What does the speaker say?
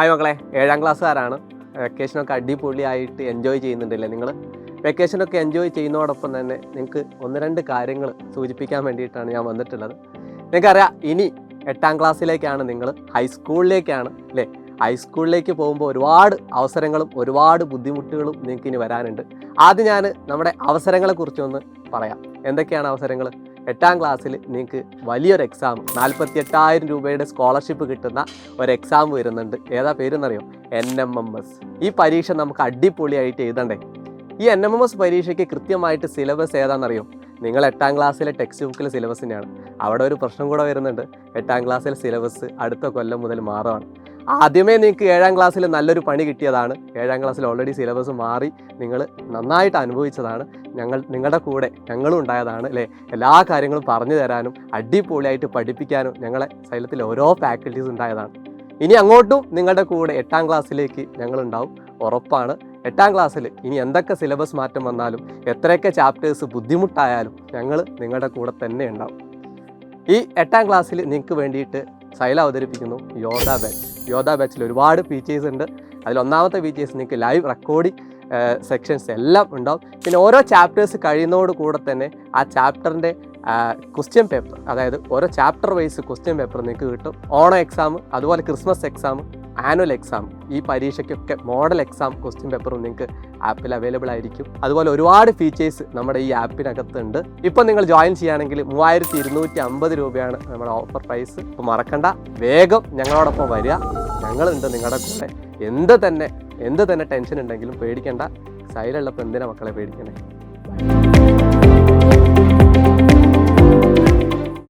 Hi മക്കളെ, 7ാം ക്ലാസ്സുകാരാണ്. വെക്കേഷനൊക്കെ അടിപൊളിയായിട്ട് എൻജോയ് ചെയ്യുന്നുണ്ടല്ലേ നിങ്ങൾ? വെക്കേഷനൊക്കെ എൻജോയ് ചെയ്യുന്നതോടൊപ്പം തന്നെ നിങ്ങൾക്ക് 1-2 കാര്യങ്ങൾ സൂചിപ്പിക്കാൻ വേണ്ടിയിട്ടാണ് ഞാൻ വന്നിട്ടുള്ളത്. നിങ്ങൾക്കറിയാം, ഇനി 8ാം ക്ലാസ്സിലേക്കാണ്, നിങ്ങൾ ഹൈസ്കൂളിലേക്കാണ് അല്ലേ? ഹൈസ്കൂളിലേക്ക് പോകുമ്പോൾ ഒരുപാട് അവസരങ്ങളും ഒരുപാട് ബുദ്ധിമുട്ടുകളും നിങ്ങൾക്ക് ഇനി വരാനുണ്ട്. ആദ്യം ഞാൻ നമ്മുടെ അവസരങ്ങളെക്കുറിച്ചൊന്ന് പറയാം. എന്തൊക്കെയാണ് അവസരങ്ങൾ? 8ാം ക്ലാസ്സിൽ നിങ്ങൾക്ക് വലിയൊരു എക്സാം, 48,000 രൂപയുടെ സ്കോളർഷിപ്പ് കിട്ടുന്ന ഒരു എക്സാം വരുന്നുണ്ട്. ഏതാ പേരെന്നറിയോ? NMMS. ഈ പരീക്ഷ നമുക്ക് അടിപൊളിയായിട്ട് എഴുതണ്ടേ? ഈ NMMS പരീക്ഷയ്ക്ക് കൃത്യമായിട്ട് സിലബസ് ഏതാണെന്നറിയോ? നിങ്ങൾ 8ാം ക്ലാസ്സിലെ ടെക്സ്റ്റ് ബുക്കിലെ സിലബസ് തന്നെയാണ്. അവിടെ ഒരു പ്രശ്നം കൂടെ വരുന്നുണ്ട്. 8ാം ക്ലാസ്സിലെ സിലബസ് അടുത്ത കൊല്ലം മുതൽ മാറുകയാണ്. ആദ്യമേ നിങ്ങൾക്ക് 7ാം ക്ലാസ്സിൽ നല്ലൊരു പണി കിട്ടിയതാണ്. 7ാം ക്ലാസ്സിൽ ഓൾറെഡി സിലബസ് മാറി, നിങ്ങൾ നന്നായിട്ട് അനുഭവിച്ചതാണ്. നിങ്ങളുടെ കൂടെ ഞങ്ങളും ഉണ്ടായതാണ് അല്ലേ? എല്ലാ കാര്യങ്ങളും പറഞ്ഞു തരാനും അടിപൊളിയായിട്ട് പഠിപ്പിക്കാനും ഞങ്ങളെ സൈലത്തിൽ ഓരോ ഫാക്കൽറ്റീസ് ഉണ്ടായതാണ്. ഇനി അങ്ങോട്ടും നിങ്ങളുടെ കൂടെ 8ാം ക്ലാസ്സിലേക്ക് ഞങ്ങളുണ്ടാവും, ഉറപ്പാണ്. 8ാം ക്ലാസ്സിൽ ഇനി എന്തൊക്കെ സിലബസ് മാറ്റം വന്നാലും എത്രയൊക്കെ ചാപ്റ്റേഴ്സ് ബുദ്ധിമുട്ടായാലും ഞങ്ങൾ നിങ്ങളുടെ കൂടെ തന്നെ ഉണ്ടാവും. ഈ 8ാം ക്ലാസ്സിൽ നിങ്ങൾക്ക് വേണ്ടിയിട്ട് സൈല അവതരിപ്പിക്കുന്നു യോധ ബാച്ച്. യോധ ബാച്ചിൽ ഒരുപാട് ഫീച്ചേഴ്സ് ഉണ്ട്. അതിൽ ഒന്നാമത്തെ ഫീച്ചേഴ്സ് നിങ്ങൾക്ക് ലൈവ് റെക്കോർഡിംഗ് സെക്ഷൻസ് എല്ലാം ഉണ്ടാവും. പിന്നെ ഓരോ ചാപ്റ്റേഴ്സ് കഴിയുന്നതോട് കൂടെ തന്നെ ആ ചാപ്റ്ററിൻ്റെ ക്വസ്റ്റ്യൻ പേപ്പർ, അതായത് ഓരോ ചാപ്റ്റർ വൈസ് ക്വസ്റ്റ്യൻ പേപ്പർ നിങ്ങൾക്ക് കിട്ടും. ഓണം എക്സാം, അതുപോലെ ക്രിസ്മസ് എക്സാം, ആനുവൽ എക്സാം, ഈ പരീക്ഷയ്ക്കൊക്കെ മോഡൽ എക്സാം ക്വസ്റ്റ്യൻ പേപ്പറും നിങ്ങൾക്ക് ആപ്പിൽ അവൈലബിൾ ആയിരിക്കും. അതുപോലെ ഒരുപാട് ഫീച്ചേഴ്സ് നമ്മുടെ ഈ ആപ്പിനകത്തുണ്ട്. ഇപ്പം നിങ്ങൾ ജോയിൻ ചെയ്യുകയാണെങ്കിൽ 3250 രൂപയാണ് നമ്മുടെ ഓഫർ പ്രൈസ്. ഇപ്പോൾ മറക്കണ്ട, വേഗം ഞങ്ങളോടൊപ്പം വരിക. ഞങ്ങളുണ്ട് നിങ്ങളുടെ കൂടെ. എന്ത് തന്നെ ടെൻഷൻ ഉണ്ടെങ്കിലും പേടിക്കേണ്ട. സൈലുള്ളപ്പോൾ എന്തിനാ മക്കളെ പേടിക്കണേ?